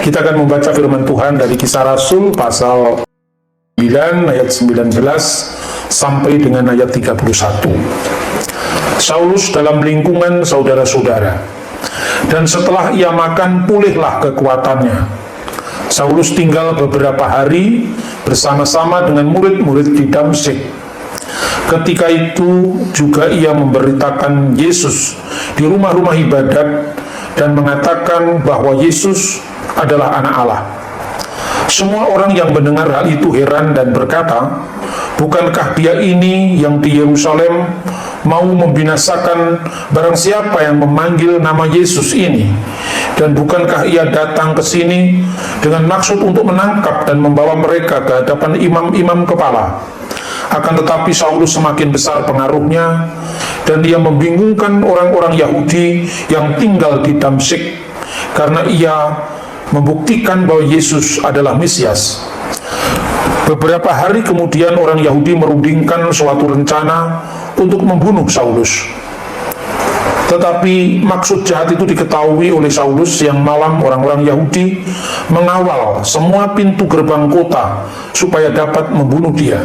Kita akan membaca firman Tuhan dari Kisah Rasul pasal 9 ayat 19 sampai dengan ayat 31. Saulus dalam lingkungan saudara-saudara. Dan setelah ia makan, pulihlah kekuatannya. Saulus tinggal beberapa hari bersama-sama dengan murid-murid di Damsyik. Ketika itu juga ia memberitakan Yesus di rumah-rumah ibadat dan mengatakan bahwa Yesus adalah anak Allah. Semua orang yang mendengar hal itu heran dan berkata, bukankah dia ini yang di Yerusalem mau membinasakan barang siapa yang memanggil nama Yesus ini? Dan bukankah ia datang ke sini dengan maksud untuk menangkap dan membawa mereka ke hadapan imam-imam kepala? Akan tetapi Saulus semakin besar pengaruhnya, dan ia membingungkan orang-orang Yahudi yang tinggal di Damsyik, karena ia membuktikan bahwa Yesus adalah Mesias. Beberapa hari kemudian orang Yahudi merundingkan suatu rencana untuk membunuh Saulus. Tetapi maksud jahat itu diketahui oleh Saulus. Siang malam orang-orang Yahudi mengawal semua pintu gerbang kota supaya dapat membunuh dia.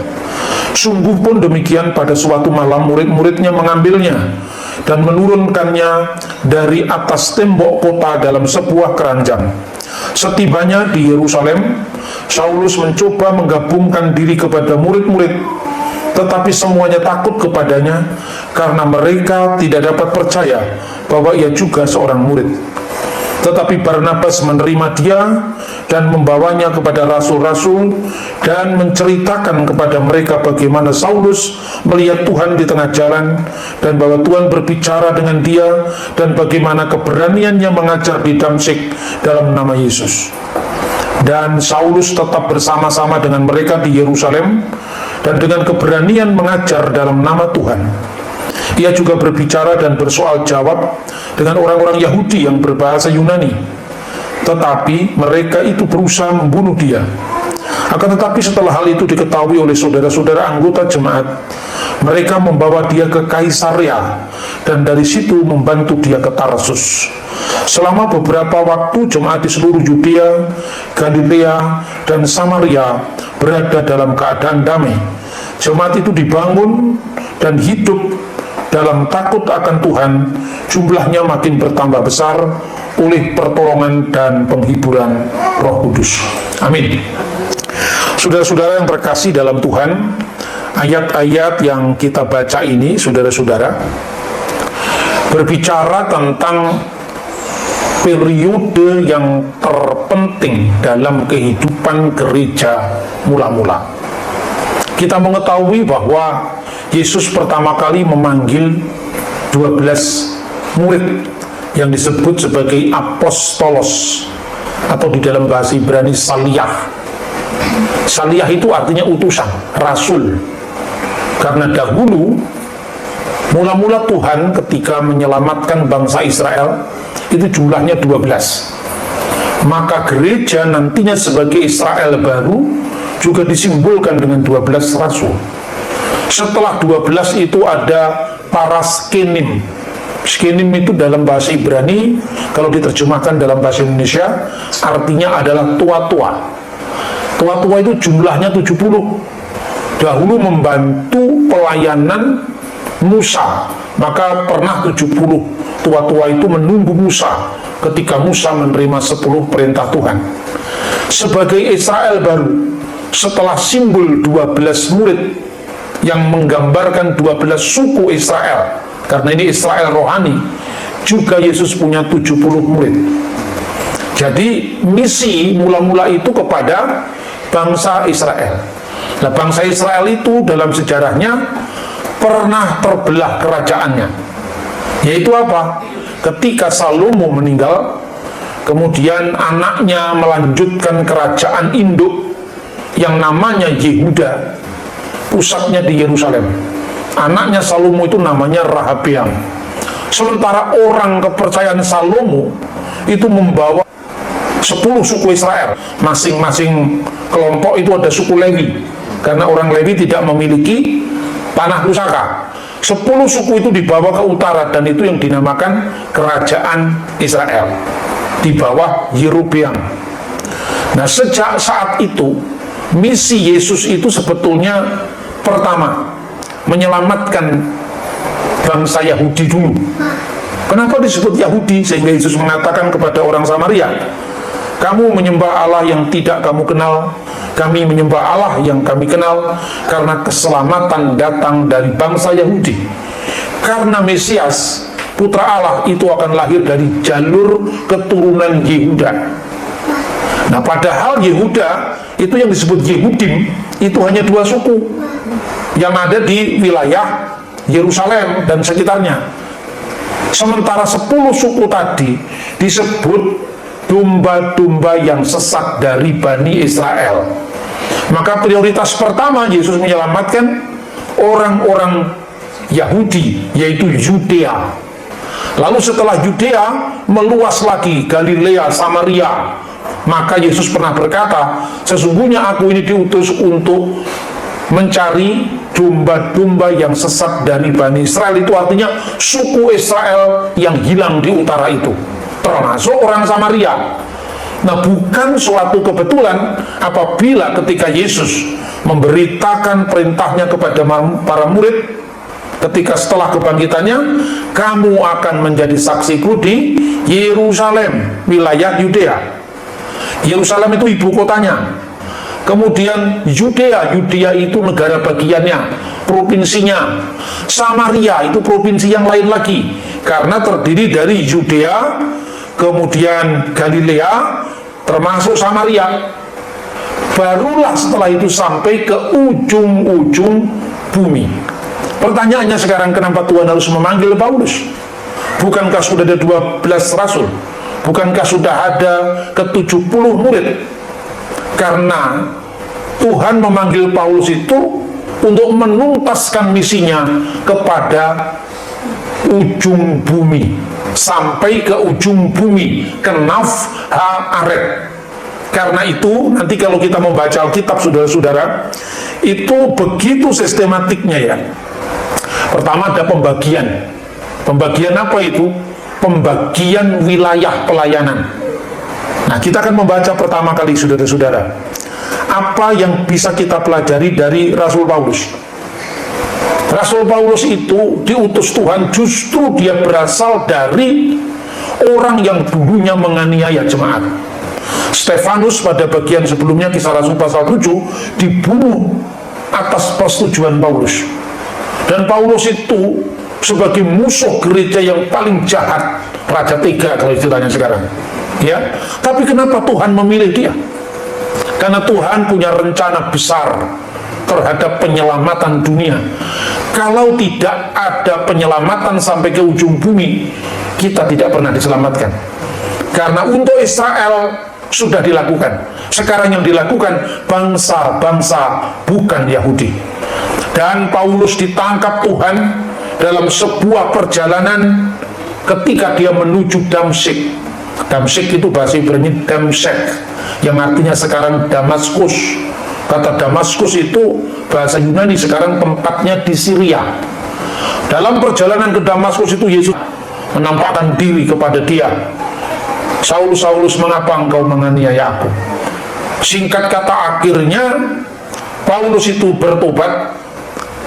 Sungguh pun demikian, pada suatu malam murid-muridnya mengambilnya dan menurunkannya dari atas tembok kota dalam sebuah keranjang. Setibanya di Yerusalem, Saulus mencoba menggabungkan diri kepada murid-murid, tetapi semuanya takut kepadanya karena mereka tidak dapat percaya bahwa ia juga seorang murid. Tetapi Barnabas menerima dia dan membawanya kepada rasul-rasul dan menceritakan kepada mereka bagaimana Saulus melihat Tuhan di tengah jalan dan bahwa Tuhan berbicara dengan dia dan bagaimana keberaniannya mengajar di Damsyik dalam nama Yesus. Dan Saulus tetap bersama-sama dengan mereka di Yerusalem dan dengan keberanian mengajar dalam nama Tuhan. Ia juga berbicara dan bersoal jawab dengan orang-orang Yahudi yang berbahasa Yunani. Tetapi mereka itu berusaha membunuh dia. Akan tetapi setelah hal itu diketahui oleh saudara-saudara anggota jemaat, mereka membawa dia ke Kaisarea dan dari situ membantu dia ke Tarsus. Selama beberapa waktu jemaat di seluruh Yudea, Galilea, dan Samaria berada dalam keadaan damai. Jemaat itu dibangun dan hidup dalam takut akan Tuhan. Jumlahnya makin bertambah besar oleh pertolongan dan penghiburan Roh Kudus. Amin. Saudara-saudara yang terkasih dalam Tuhan, ayat-ayat yang kita baca ini, saudara-saudara, berbicara tentang periode yang terpenting dalam kehidupan gereja mula-mula. Kita mengetahui bahwa Yesus pertama kali memanggil 12 murid yang disebut sebagai apostolos, atau di dalam bahasa Ibrani saliyah. Saliyah itu artinya utusan, rasul. Karena dahulu mula-mula Tuhan ketika menyelamatkan bangsa Israel itu jumlahnya 12. Maka gereja nantinya sebagai Israel baru juga disimbolkan dengan 12 rasul. Setelah 12 itu ada para skenim. Skenim itu dalam bahasa Ibrani, kalau diterjemahkan dalam bahasa Indonesia, artinya adalah tua-tua. Tua-tua itu jumlahnya 70. Dahulu membantu pelayanan Musa, maka pernah 70 tua-tua itu menunggu Musa ketika Musa menerima 10 perintah Tuhan. Sebagai Israel baru, setelah simbol 12 murid yang menggambarkan 12 suku Israel, karena ini Israel rohani, juga Yesus punya 70 murid. Jadi misi mula-mula itu kepada bangsa Israel. Nah, bangsa Israel itu dalam sejarahnya pernah terbelah kerajaannya. Yaitu apa? Ketika Salomo meninggal, kemudian anaknya melanjutkan kerajaan induk yang namanya Yehuda, pusatnya di Yerusalem. Anaknya Salomo itu namanya Rehabeam. Sementara orang kepercayaan Salomo itu membawa 10 suku Israel. Masing-masing kelompok itu ada suku Lewi, karena orang Lewi tidak memiliki tanah pusaka. 10 suku itu dibawa ke utara, dan itu yang dinamakan kerajaan Israel di bawah Yerobeam. Nah, sejak saat itu misi Yesus itu sebetulnya pertama menyelamatkan bangsa Yahudi dulu. Kenapa disebut Yahudi? Sehingga Yesus mengatakan kepada orang Samaria, kamu menyembah Allah yang tidak kamu kenal, kami menyembah Allah yang kami kenal, karena keselamatan datang dari bangsa Yahudi. Karena Mesias, Putra Allah itu akan lahir dari jalur keturunan Yehuda. Nah, padahal Yehuda itu yang disebut Yehudim itu hanya 2 suku yang ada di wilayah Yerusalem dan sekitarnya. Sementara 10 suku tadi disebut domba-domba yang sesat dari Bani Israel. Maka prioritas pertama Yesus menyelamatkan orang-orang Yahudi, yaitu Yudea. Lalu setelah Yudea meluas lagi Galilea, Samaria. Maka Yesus pernah berkata, sesungguhnya aku ini diutus untuk mencari domba-domba yang sesat dari Bani Israel. Itu artinya suku Israel yang hilang di utara itu, termasuk orang Samaria. Nah, bukan suatu kebetulan apabila ketika Yesus memberitakan perintahnya kepada para murid, ketika setelah kebangkitannya, kamu akan menjadi saksiku di Yerusalem, wilayah Yudea. Yerusalem itu ibu kotanya. Kemudian Yudea itu negara bagiannya, provinsinya. Samaria itu provinsi yang lain lagi, karena terdiri dari Yudea, kemudian Galilea, termasuk Samaria. Barulah setelah itu sampai ke ujung-ujung bumi. Pertanyaannya sekarang, kenapa Tuhan harus memanggil Paulus? Bukankah sudah ada 12 rasul? Bukankah sudah ada ke-70 murid? Karena Tuhan memanggil Paulus itu untuk menuntaskan misinya kepada ujung bumi, sampai ke ujung bumi, ke Naf Haaret. Karena itu nanti kalau kita membaca Alkitab, saudara-saudara, itu begitu sistematiknya ya. Pertama ada pembagian. Pembagian apa itu? Pembagian wilayah pelayanan. Nah, kita akan membaca pertama kali, saudara-saudara, apa yang bisa kita pelajari dari Rasul Paulus. Rasul Paulus itu diutus Tuhan, justru dia berasal dari orang yang dulunya menganiaya jemaat. Stefanus pada bagian sebelumnya, Kisah Rasul pasal 7, dibunuh atas persetujuan Paulus. Dan Paulus itu sebagai musuh gereja yang paling jahat, raja tega kalau istilahnya sekarang, ya. Tapi kenapa Tuhan memilih dia? Karena Tuhan punya rencana besar terhadap penyelamatan dunia. Kalau tidak ada penyelamatan sampai ke ujung bumi, kita tidak pernah diselamatkan. Karena untuk Israel sudah dilakukan. Sekarang yang dilakukan bangsa-bangsa bukan Yahudi. Dan Paulus ditangkap Tuhan dalam sebuah perjalanan ketika dia menuju Damsyik. Damsyik itu bahasa Ibrani Damsyik, yang artinya sekarang Damaskus. Kata Damaskus itu bahasa Yunani, sekarang tempatnya di Syria. Dalam perjalanan ke Damaskus itu Yesus menampakkan diri kepada dia. Saulus, Saulus, mengapa engkau menganiaya aku? Singkat kata, akhirnya Paulus itu bertobat.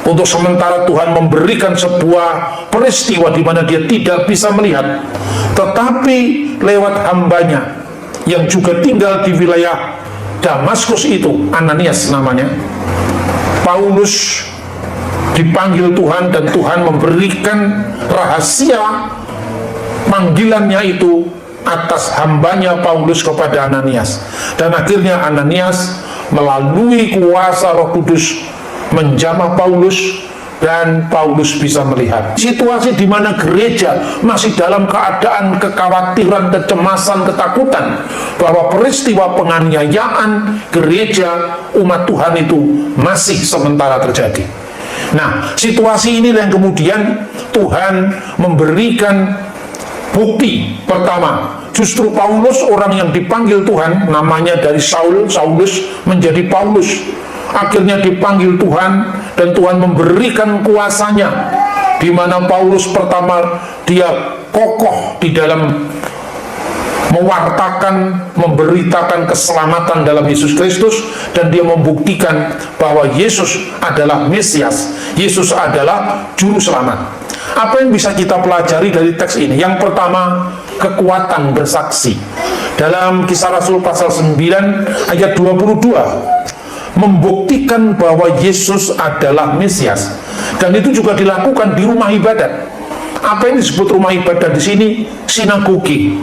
Untuk sementara Tuhan memberikan sebuah peristiwa di mana dia tidak bisa melihat, tetapi lewat hambanya yang juga tinggal di wilayah Damaskus itu, Ananias namanya, Paulus dipanggil Tuhan, dan Tuhan memberikan rahasia panggilannya itu atas hambanya Paulus kepada Ananias. Dan akhirnya Ananias melalui kuasa Roh Kudus menjamah Paulus, dan Paulus bisa melihat situasi di mana gereja masih dalam keadaan kekhawatiran, kecemasan, ketakutan bahwa peristiwa penganiayaan gereja umat Tuhan itu masih sementara terjadi. Nah, situasi inilah yang kemudian Tuhan memberikan bukti. Pertama, justru Paulus, orang yang dipanggil Tuhan, namanya dari Saulus menjadi Paulus, akhirnya dipanggil Tuhan, dan Tuhan memberikan kuasanya, di mana Paulus pertama dia kokoh di dalam mewartakan, memberitakan keselamatan dalam Yesus Kristus, dan dia membuktikan bahwa Yesus adalah Mesias, Yesus adalah Juru Selamat. Apa yang bisa kita pelajari dari teks ini? Yang pertama, kekuatan bersaksi. Dalam Kisah Rasul pasal 9 ayat 22, membuktikan bahwa Yesus adalah Mesias, dan itu juga dilakukan di rumah ibadat. Apa yang disebut rumah ibadat di sini? Sinagoge.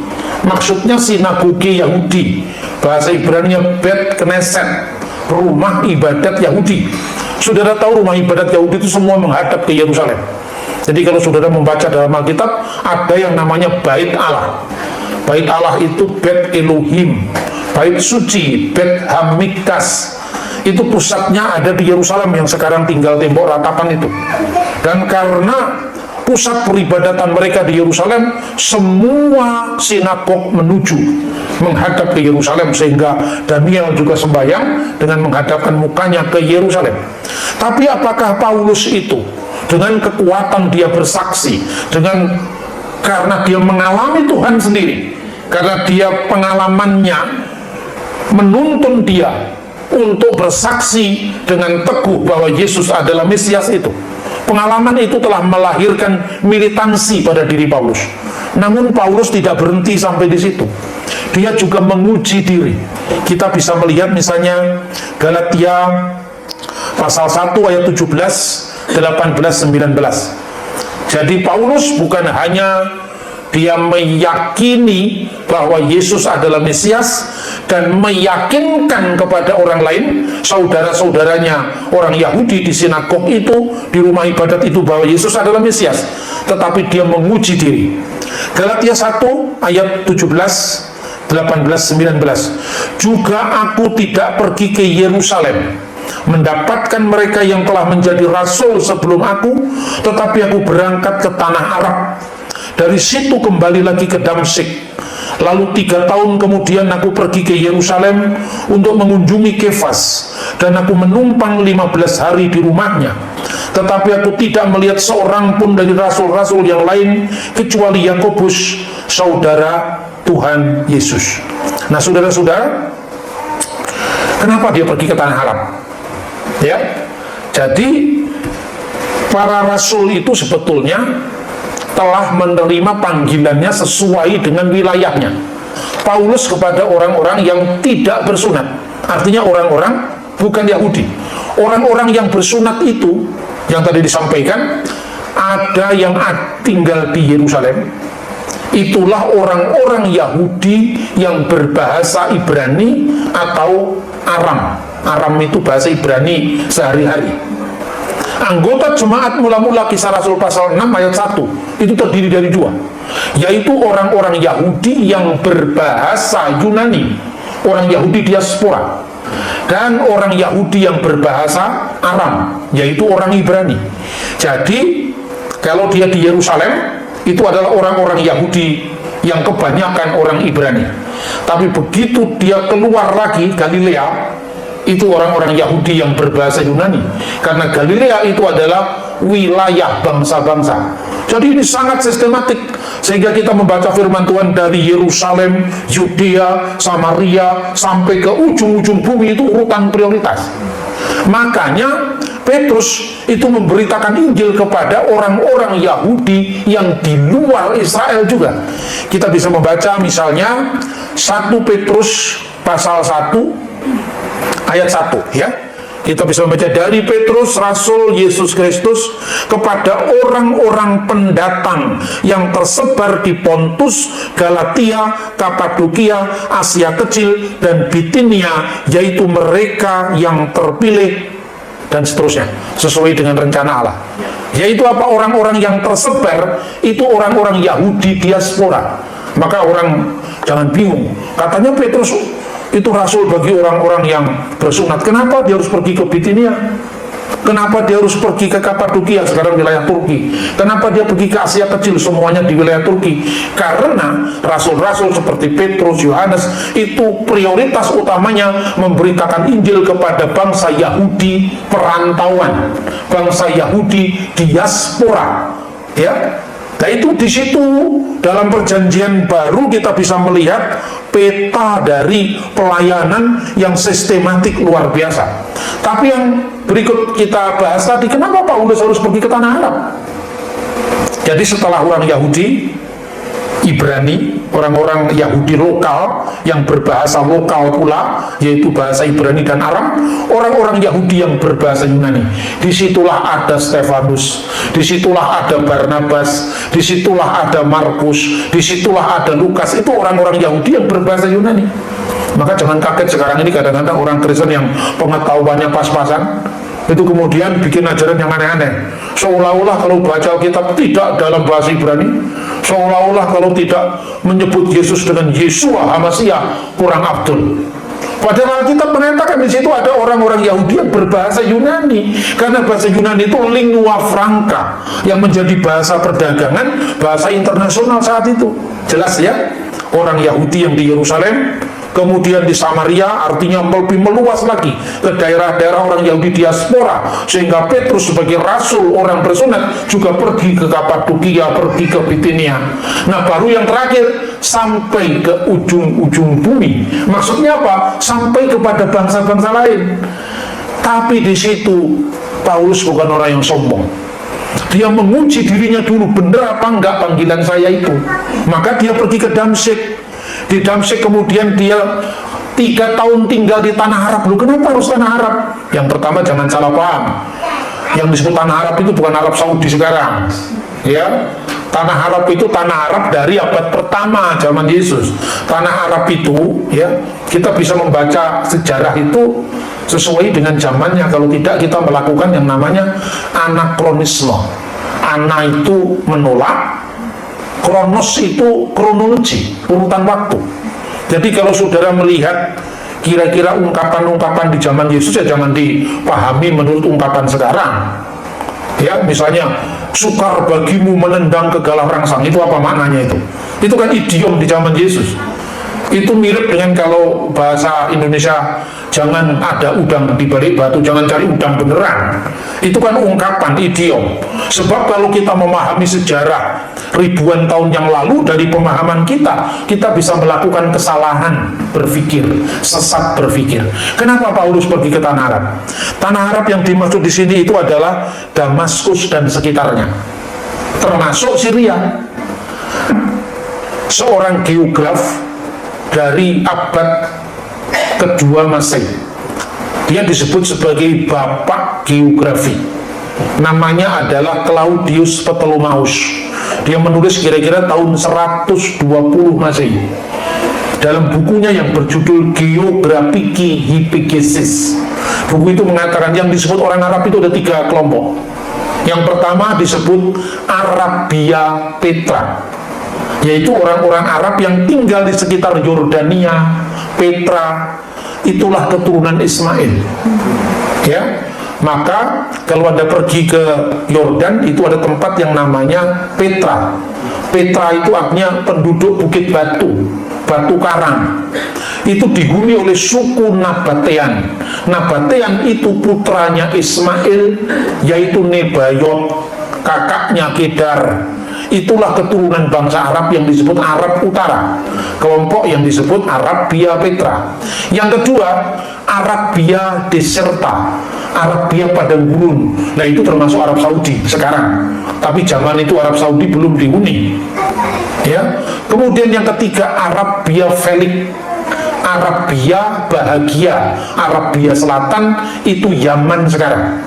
Maksudnya sinagoge Yahudi. Bahasa Ibrani-nya Bet Knesset, rumah ibadat Yahudi. Saudara tahu rumah ibadat Yahudi itu semua menghadap ke Yerusalem. Jadi kalau saudara membaca dalam Alkitab, ada yang namanya Bait Allah. Bait Allah itu Bet Elohim, Bait Suci, Bet Hamikdas. Itu pusatnya ada di Yerusalem yang sekarang tinggal tembok ratapan itu. Dan karena pusat peribadatan mereka di Yerusalem, semua sinagog menghadap ke Yerusalem, sehingga Daniel juga sembahyang dengan menghadapkan mukanya ke Yerusalem. Tapi apakah Paulus itu dengan kekuatan dia bersaksi, karena dia mengalami Tuhan sendiri, karena dia pengalamannya menuntun dia untuk bersaksi dengan teguh bahwa Yesus adalah Mesias itu. Pengalaman itu telah melahirkan militansi pada diri Paulus. Namun Paulus tidak berhenti sampai di situ. Dia juga menguji diri. Kita bisa melihat misalnya Galatia pasal 1 ayat 17, 18, 19. Jadi Paulus bukan hanya dia meyakini bahwa Yesus adalah Mesias dan meyakinkan kepada orang lain, saudara-saudaranya orang Yahudi di sinagog itu, di rumah ibadat itu, bahwa Yesus adalah Mesias, tetapi dia menguji diri. Galatia 1 ayat 17, 18, 19. Juga aku tidak pergi ke Yerusalem mendapatkan mereka yang telah menjadi rasul sebelum aku, tetapi aku berangkat ke tanah Arab. Dari situ kembali lagi ke Damsyik. Lalu 3 tahun kemudian aku pergi ke Yerusalem untuk mengunjungi Kefas, dan aku menumpang 15 hari di rumahnya. Tetapi aku tidak melihat seorang pun dari rasul-rasul yang lain kecuali Yakobus, saudara Tuhan Yesus. Nah, saudara-saudara, kenapa dia pergi ke tanah Arab? Ya, jadi para rasul itu sebetulnya telah menerima panggilannya sesuai dengan wilayahnya. Paulus kepada orang-orang yang tidak bersunat, artinya orang-orang bukan Yahudi. Orang-orang yang bersunat itu, yang tadi disampaikan, ada yang tinggal di Yerusalem. Itulah orang-orang Yahudi yang berbahasa Ibrani atau Aram. Aram itu bahasa Ibrani sehari-hari. Anggota jemaat mula-mula Kisah Rasul pasal 6 ayat 1 itu terdiri dari 2, yaitu orang-orang Yahudi yang berbahasa Yunani, orang Yahudi diaspora, dan orang Yahudi yang berbahasa Aram, yaitu orang Ibrani. Jadi kalau dia di Yerusalem, itu adalah orang-orang Yahudi yang kebanyakan orang Ibrani. Tapi begitu dia keluar lagi Galilea, itu orang-orang Yahudi yang berbahasa Yunani, karena Galilea itu adalah wilayah bangsa-bangsa. Jadi ini sangat sistematik, sehingga kita membaca firman Tuhan dari Yerusalem, Yudea, Samaria, sampai ke ujung-ujung bumi, itu urutan prioritas. Makanya Petrus itu memberitakan Injil kepada orang-orang Yahudi yang di luar Israel juga. Kita bisa membaca misalnya 1 Petrus pasal 1 ayat 1, ya. Kita bisa membaca, dari Petrus, Rasul Yesus Kristus, kepada orang-orang pendatang yang tersebar di Pontus, Galatia, Kapadokia, Asia Kecil, dan Bitinia, yaitu mereka yang terpilih, dan seterusnya, sesuai dengan rencana Allah. Yaitu apa? Orang-orang yang tersebar, itu orang-orang Yahudi diaspora. Maka orang jangan bingung, katanya Petrus itu rasul bagi orang-orang yang bersunat. Kenapa dia harus pergi ke Bitinia? Kenapa dia harus pergi ke Kapadokia, sekarang wilayah Turki? Kenapa dia pergi ke Asia Kecil, semuanya di wilayah Turki? Karena rasul-rasul seperti Petrus, Yohanes, itu prioritas utamanya memberitakan Injil kepada bangsa Yahudi perantauan, bangsa Yahudi diaspora, ya. Nah itu di situ dalam perjanjian baru kita bisa melihat peta dari pelayanan yang sistematik luar biasa. Tapi yang berikut kita bahas tadi, kenapa Paulus harus pergi ke tanah Arab? Jadi setelah orang Yahudi, Ibrani, orang-orang Yahudi lokal yang berbahasa lokal pula, yaitu bahasa Ibrani dan Aram, orang-orang Yahudi yang berbahasa Yunani. Disitulah ada Stefanus, disitulah ada Barnabas, disitulah ada Markus, disitulah ada Lukas. Itu orang-orang Yahudi yang berbahasa Yunani. Maka jangan kaget sekarang ini kadang-kadang orang Kristen yang pengetahuannya pas-pasan itu kemudian bikin ajaran yang aneh-aneh, seolah-olah kalau baca Alkitab tidak dalam bahasa Ibrani, seolah-olah kalau tidak menyebut Yesus dengan Yeshua HaMasiah kurang abdul. Padahal Alkitab menyatakan di situ ada orang-orang Yahudi yang berbahasa Yunani, karena bahasa Yunani itu lingua franca yang menjadi bahasa perdagangan, bahasa internasional saat itu. Jelas ya, orang Yahudi yang di Yerusalem, kemudian di Samaria, artinya lebih meluas lagi ke daerah-daerah orang Yahudi diaspora, sehingga Petrus sebagai rasul orang bersunat juga pergi ke Kapadokia, pergi ke Bitinia. Nah baru yang terakhir sampai ke ujung-ujung bumi. Maksudnya apa? Sampai kepada bangsa-bangsa lain. Tapi di situ Paulus bukan orang yang sombong. Dia menguji dirinya dulu, benar apa enggak panggilan saya itu. Maka dia pergi ke Damsyik. Di Damsyik kemudian dia 3 tahun tinggal di tanah Arab. Loh, kenapa harus tanah Arab? Yang pertama jangan salah paham, yang disebut tanah Arab itu bukan Arab Saudi sekarang ya. Tanah Arab itu tanah Arab dari abad pertama zaman Yesus. Tanah Arab itu ya, kita bisa membaca sejarah itu sesuai dengan zamannya. Kalau tidak kita melakukan yang namanya anakronisme. Ana itu menolak, kronos itu kronologi, urutan waktu. Jadi kalau saudara melihat kira-kira ungkapan-ungkapan di zaman Yesus, ya jangan dipahami menurut ungkapan sekarang. Ya, misalnya sukar bagimu menendang ke galah rangsang, itu apa maknanya itu? Itu kan idiom di zaman Yesus. Itu mirip dengan kalau bahasa Indonesia, jangan ada udang di balik batu, jangan cari udang beneran. Itu kan ungkapan, idiom. Sebab kalau kita memahami sejarah ribuan tahun yang lalu, dari pemahaman kita bisa melakukan kesalahan berpikir, sesat berpikir. Kenapa Paulus pergi ke tanah Arab? Tanah Arab yang dimaksud di sini itu adalah Damaskus dan sekitarnya, termasuk Syria. Seorang geograf dari abad kedua Masehi, dia disebut sebagai bapak geografi. Namanya adalah Claudius Ptolemaios. Dia menulis kira-kira tahun 120 Masehi dalam bukunya yang berjudul Geographiki Hypogesis. Buku itu mengatakan yang disebut orang Arab itu ada 3 kelompok. Yang pertama disebut Arabia Petra, yaitu orang-orang Arab yang tinggal di sekitar Yordania, Petra. Itulah keturunan Ismail. Ya, maka kalau Anda pergi ke Yordan, itu ada tempat yang namanya Petra. Petra itu artinya penduduk bukit batu, batu karang. Itu dihuni oleh suku Nabatean. Nabatean itu putranya Ismail, yaitu Nebayot, kakaknya Kedar. Itulah keturunan bangsa Arab yang disebut Arab Utara, kelompok yang disebut Arabia Petra. Yang kedua, Arabia Deserta, Arabia padang gurun. Nah itu termasuk Arab Saudi sekarang, tapi zaman itu Arab Saudi belum dihuni ya. Kemudian yang ketiga, Arabia Felix, Arabia bahagia, Arabia Selatan, itu Yaman sekarang.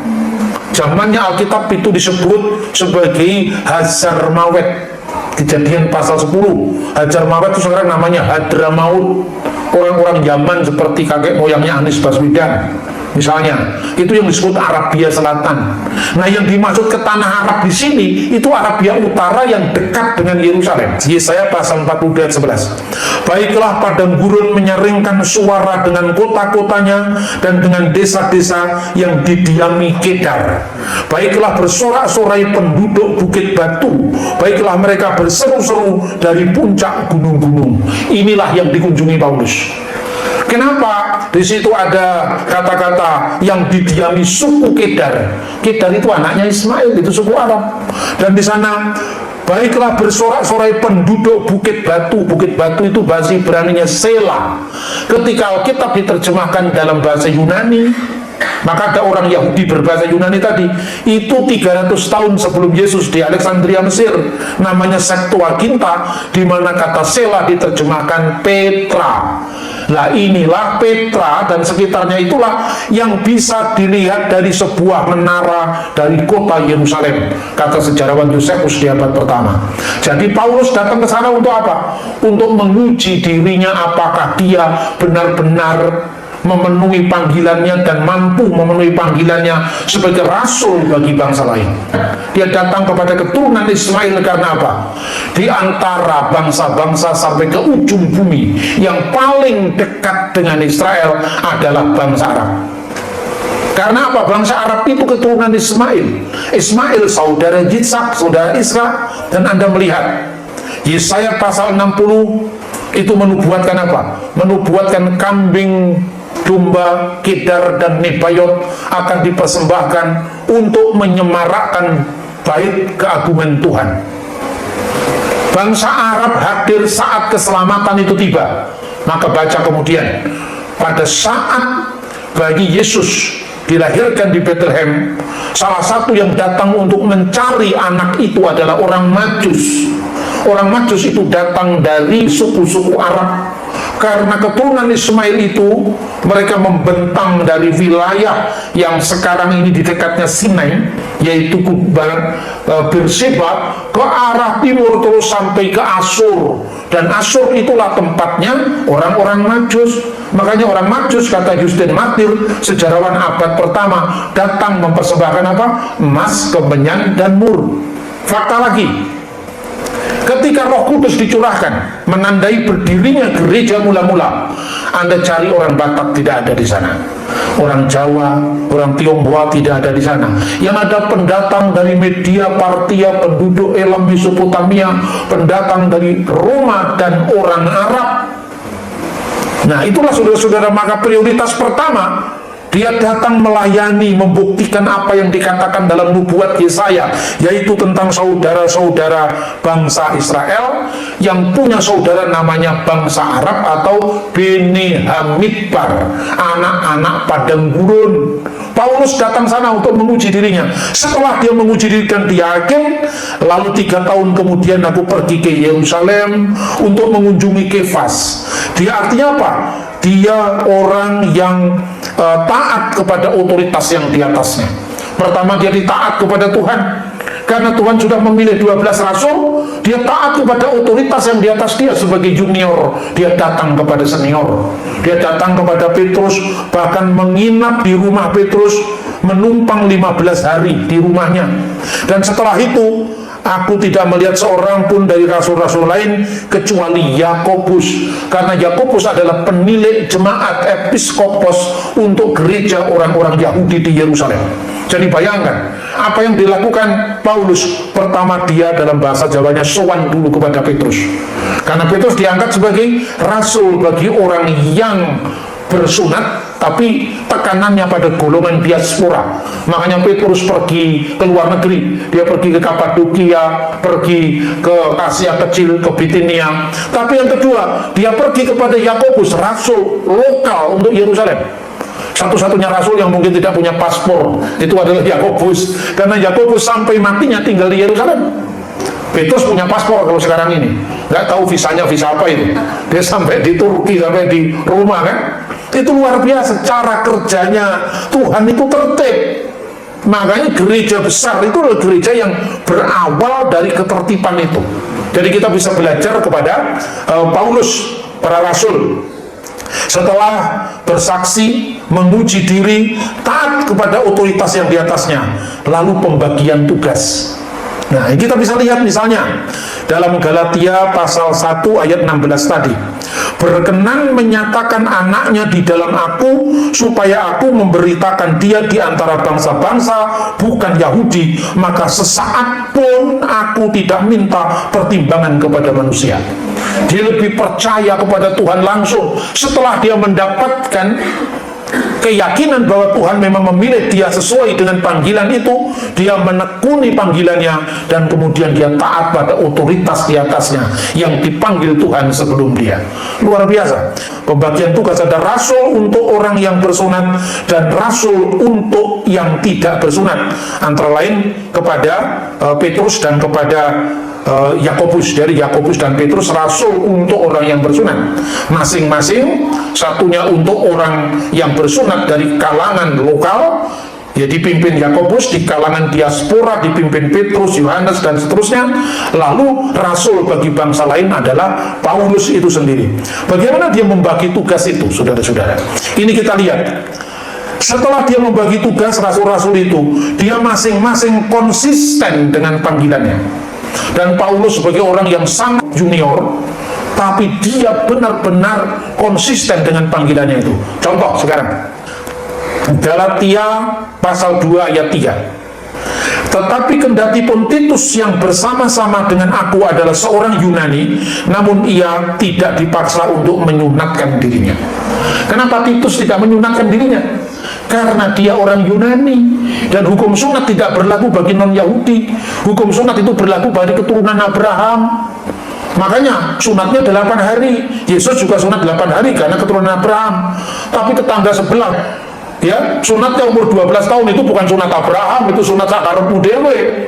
Zamannya Alkitab itu disebut sebagai Hazarmawet. Kejadian pasal 10. Hazarmawet itu sekarang namanya Hadramaut. Orang-orang Yaman seperti kakek moyangnya Anies Baswedan misalnya, itu yang disebut Arabia Selatan. Nah yang dimaksud ke tanah Arab di sini itu Arabia Utara yang dekat dengan Yerusalem. Yesaya pasal 40 ayat 11. Baiklah padang gurun menyaringkan suara dengan kota-kotanya dan dengan desa-desa yang didiami Kedar. Baiklah bersorak-sorai penduduk bukit batu. Baiklah mereka berseru-seru dari puncak gunung-gunung. Inilah yang dikunjungi Paulus. Kenapa? Di situ ada kata-kata yang didiami suku Kedar. Kedar itu anaknya Ismail, itu suku Arab. Dan di sana Baiklah bersorak-sorai penduduk Bukit Batu. Bukit Batu itu bahasa Ibraninya Sela. Ketika Alkitab diterjemahkan dalam bahasa Yunani, maka ada orang Yahudi berbahasa Yunani tadi, itu 300 tahun sebelum Yesus di Alexandria, Mesir, namanya Septuaginta, di mana kata Sela diterjemahkan Petra. Nah, inilah Petra dan sekitarnya itulah yang bisa dilihat dari sebuah menara dari kota Yerusalem, kata sejarawan Yosefus di abad pertama. Jadi Paulus datang ke sana untuk apa? Untuk menguji dirinya, apakah dia benar-benar memenuhi panggilannya dan mampu memenuhi panggilannya sebagai rasul bagi bangsa lain. Dia datang kepada keturunan Ismail karena apa? Di antara bangsa-bangsa sampai ke ujung bumi, yang paling dekat dengan Israel adalah bangsa Arab. Karena apa? Bangsa Arab itu keturunan Ismail. Ismail saudara Yitzhak, saudara Ishak. Dan Anda melihat Yesaya pasal 60 itu menubuatkan apa? Menubuatkan kambing, domba, kedar, dan nebayot akan dipersembahkan untuk menyemarakkan bait keagungan Tuhan. Bangsa Arab hadir saat keselamatan itu tiba. Maka baca kemudian, pada saat bayi Yesus dilahirkan di Bethlehem, salah satu yang datang untuk mencari anak itu adalah orang Majus. Orang Majus itu datang dari suku-suku Arab. Karena keturunan Ismail itu, mereka membentang dari wilayah yang sekarang ini di dekatnya Sinai, yaitu Beersheba, ke arah timur terus sampai ke Asur. Dan Asur itulah tempatnya orang-orang Majus. Makanya orang Majus, kata Justin Martyr, sejarawan abad pertama, datang mempersembahkan apa? Emas, kemenyan, dan mur. Fakta lagi, ketika Roh Kudus dicurahkan menandai berdirinya gereja mula-mula, Anda cari orang Batak tidak ada di sana, orang Jawa, orang Tionghoa tidak ada di sana. Yang ada pendatang dari Media, Partia, penduduk Elam, Mesopotamia, pendatang dari Roma, dan orang Arab. Nah, itulah saudara-saudara, maka prioritas pertama, dia datang melayani, membuktikan apa yang dikatakan dalam nubuat Yesaya, yaitu tentang saudara-saudara bangsa Israel yang punya saudara namanya bangsa Arab atau Bene Hamidbar, anak-anak padang gurun. Paulus datang sana untuk menguji dirinya. Setelah dia menguji diri dan dia yakin, lalu 3 tahun kemudian aku pergi ke Yerusalem untuk mengunjungi Kefas. Dia artinya apa? Dia orang yang taat kepada otoritas yang di atasnya. Pertama, dia ditaat kepada Tuhan. Karena Tuhan sudah memilih 12 rasul, dia taat kepada otoritas yang di atas dia sebagai junior. Dia datang kepada senior. Dia datang kepada Petrus, bahkan menginap di rumah Petrus, menumpang 15 hari di rumahnya. Dan setelah itu, aku tidak melihat seorang pun dari rasul-rasul lain kecuali Yakobus, karena Yakobus adalah penilik jemaat episkopos untuk gereja orang-orang Yahudi di Yerusalem. Jadi bayangkan apa yang dilakukan Paulus. Pertama, dia dalam bahasa Jawanya sowan dulu kepada Petrus, karena Petrus diangkat sebagai rasul bagi orang yang bersunat, tapi tekanannya pada golongan diaspora. Makanya Petrus pergi ke luar negeri, dia pergi ke Kapadokia, pergi ke Asia Kecil, ke Bitinia. Tapi yang kedua, dia pergi kepada Yakobus, rasul lokal untuk Yerusalem. Satu-satunya rasul yang mungkin tidak punya paspor itu adalah Yakobus, karena Yakobus sampai matinya tinggal di Yerusalem. Petrus punya paspor kalau sekarang ini, nggak tahu visanya visa apa itu. Dia sampai di Turki, sampai di Roma, kan? Itu luar biasa cara kerjanya Tuhan, itu tertib. Makanya gereja besar itu adalah gereja yang berawal dari ketertiban itu. Jadi kita bisa belajar kepada Paulus, para rasul. Setelah bersaksi, menguji diri, taat kepada otoritas yang di atasnya, lalu pembagian tugas. Nah, kita bisa lihat misalnya dalam Galatia pasal 1 ayat 16 tadi, berkenan menyatakan anaknya di dalam aku, supaya aku memberitakan dia di antara bangsa-bangsa bukan Yahudi, maka sesaat pun aku tidak minta pertimbangan kepada manusia. Dia lebih percaya kepada Tuhan langsung setelah dia mendapatkan keyakinan bahwa Tuhan memang memilih dia sesuai dengan panggilan itu, dia menekuni panggilannya, dan kemudian dia taat pada otoritas di atasnya yang dipanggil Tuhan sebelum dia. Luar biasa. Pembagian tugas, ada rasul untuk orang yang bersunat dan rasul untuk yang tidak bersunat, antara lain kepada Petrus dan kepada Yakobus. Dari Yakobus dan Petrus rasul untuk orang yang bersunat masing-masing, satunya untuk orang yang bersunat dari kalangan lokal, ya dipimpin Yakobus, di kalangan diaspora dipimpin Petrus, Yohanes, dan seterusnya. Lalu rasul bagi bangsa lain adalah Paulus itu sendiri. Bagaimana dia membagi tugas itu, saudara-saudara? Ini kita lihat. Setelah dia membagi tugas rasul-rasul itu, dia masing-masing konsisten dengan panggilannya. Dan Paulus sebagai orang yang sangat junior, tapi dia benar-benar konsisten dengan panggilannya itu. Contoh sekarang, Galatia pasal 2 ayat 3. Tetapi kendatipun Titus yang bersama-sama dengan aku adalah seorang Yunani, namun ia tidak dipaksa untuk menyunatkan dirinya. Kenapa Titus tidak menyunatkan dirinya? Karena dia orang Yunani, dan hukum sunat tidak berlaku bagi non-Yahudi. Hukum sunat itu berlaku bagi keturunan Abraham. Makanya sunatnya 8 hari. Yesus juga sunat 8 hari karena keturunan Abraham. Tapi tetangga sebelah, ya, sunatnya umur 12 tahun itu bukan sunat Abraham, itu sunat sakarepmu dewe.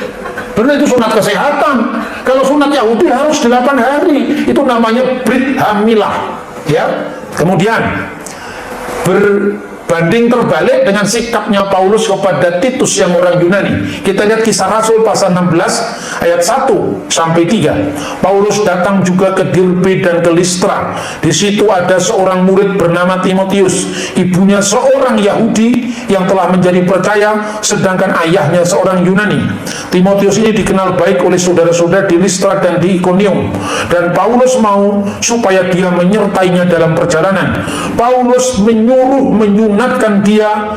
Benar, itu sunat kesehatan. Kalau sunat Yahudi harus 8 hari. Itu namanya Brit Hamilah, ya. Kemudian berbanding terbalik dengan sikapnya Paulus kepada Titus yang orang Yunani. Kita lihat Kisah Rasul pasal 16 ayat 1 sampai 3. Paulus datang juga ke Derbe dan ke Listra. Di situ ada seorang murid bernama Timotius, ibunya seorang Yahudi yang telah menjadi percaya, sedangkan ayahnya seorang Yunani. Timotius ini dikenal baik oleh saudara-saudara di Listra dan di Ikonium, dan Paulus mau supaya dia menyertainya dalam perjalanan. Paulus menyuruh menyunatkan dia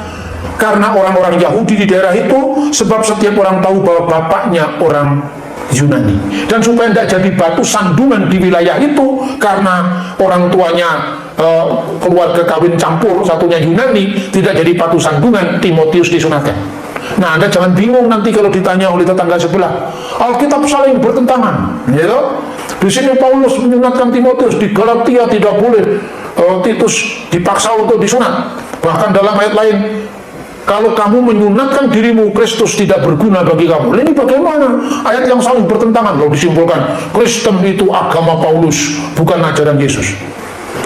karena orang-orang Yahudi di daerah itu, sebab setiap orang tahu bahwa bapaknya orang Yunani, dan supaya tidak jadi batu sandungan di wilayah itu karena orang tuanya keluarga kawin campur, satunya Yunani, tidak jadi batu sandungan, Timotius disunatkan. Nah, Anda jangan bingung nanti kalau ditanya oleh tetangga sebelah, Alkitab saling bertentangan, gitu. Di sini Paulus menyunatkan Timotius, di Galatia tidak boleh Titus dipaksa untuk disunat. Bahkan dalam ayat lain, kalau kamu menyunatkan dirimu, Kristus tidak berguna bagi kamu. Ini bagaimana? Ayat yang saling bertentangan. Lalu disimpulkan, Kristen itu agama Paulus, bukan ajaran Yesus.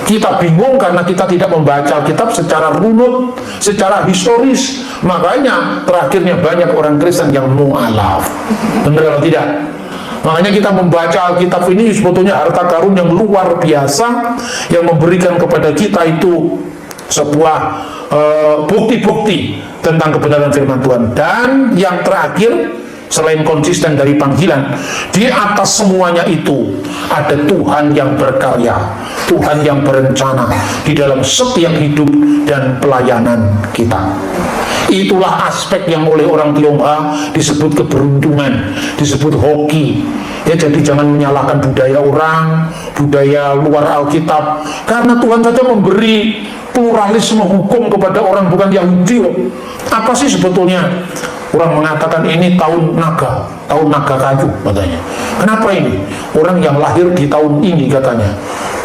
Kita bingung karena kita tidak membaca Alkitab secara runut, secara historis. Makanya terakhirnya banyak orang Kristen yang mu'alaf. Benar atau tidak? Makanya kita membaca Alkitab ini sebetulnya harta karun yang luar biasa, yang memberikan kepada kita itu sebuah bukti-bukti tentang kebenaran firman Tuhan. Dan yang terakhir, selain konsisten dari panggilan, di atas semuanya itu ada Tuhan yang berkarya, Tuhan yang berencana di dalam setiap hidup dan pelayanan kita. Itulah aspek yang oleh orang Tionghoa disebut keberuntungan, disebut hoki. Ya, jadi jangan menyalahkan budaya orang, budaya luar Alkitab, karena Tuhan saja memberi pluralisme hukum kepada orang bukan Yahudi. Apa sih sebetulnya? Orang mengatakan ini tahun naga kayu katanya. Kenapa ini? Orang yang lahir di tahun ini katanya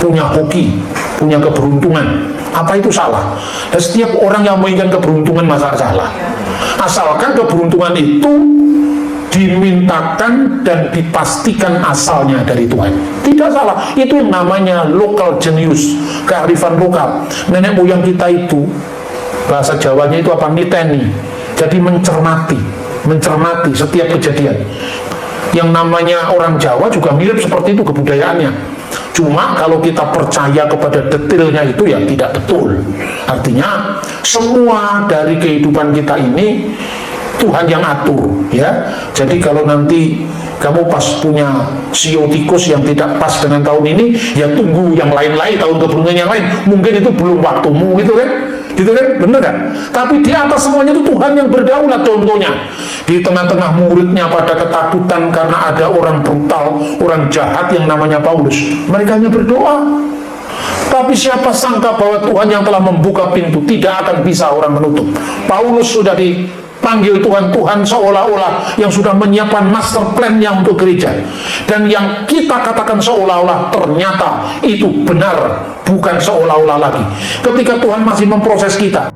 punya hoki, punya keberuntungan. Apa itu salah? Dan setiap orang yang menginginkan keberuntungan masa salah? Asalkan keberuntungan itu dimintakan dan dipastikan asalnya dari Tuhan. Tidak salah. Itu yang namanya local genius, kearifan lokal. Nenek moyang kita itu, bahasa Jawanya itu apa? Niteni. Jadi mencermati setiap kejadian. Yang namanya orang Jawa juga mirip seperti itu kebudayaannya. Cuma kalau kita percaya kepada detailnya itu ya tidak betul. Artinya semua dari kehidupan kita ini Tuhan yang atur, ya. Jadi kalau nanti kamu pas punya sio tikus yang tidak pas dengan tahun ini, ya tunggu yang lain-lain, tahun keberuntungan yang lain. Mungkin itu belum waktumu, gitu kan? Gitu kan? Bener kan? Tapi di atas semuanya itu Tuhan yang berdaulat. Contohnya di tengah-tengah muridnya pada ketakutan karena ada orang brutal, orang jahat yang namanya Paulus, mereka hanya berdoa. Tapi Tetapi siapa sangka bahwa Tuhan yang telah membuka pintu tidak akan bisa orang menutup. Paulus sudah dipanggil Tuhan seolah-olah yang sudah menyiapkan master plan-nya untuk gereja. Dan yang kita katakan seolah-olah ternyata itu benar, bukan seolah-olah lagi. Ketika Tuhan masih memproses kita,